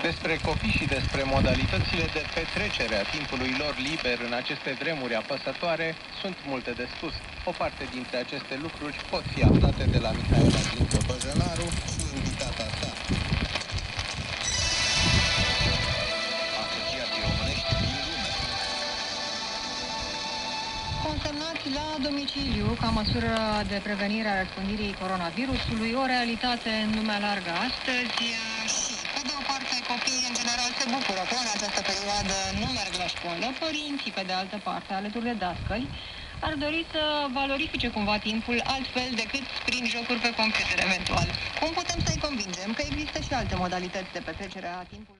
Despre copii și despre modalitățile de petrecere a timpului lor liber în aceste vremuri apăsătoare sunt multe de spus. O parte dintre aceste lucruri pot fi aflate de la Mihaela Dincă Băjănaru și invitata sa. Asociații românești din lume. Consemnați la domiciliu ca măsură de prevenire a răspândirii coronavirusului, o realitate în lumea largă astăzi. Pe de o parte, copiii în general se bucură că în această perioadă nu merg la școală. Părinții, pe de altă parte, alături de dascăli, ar dori să valorifice cumva timpul altfel decât prin jocuri pe computer eventual. Cum putem să-i convingem că există și alte modalități de petrecere a timpului?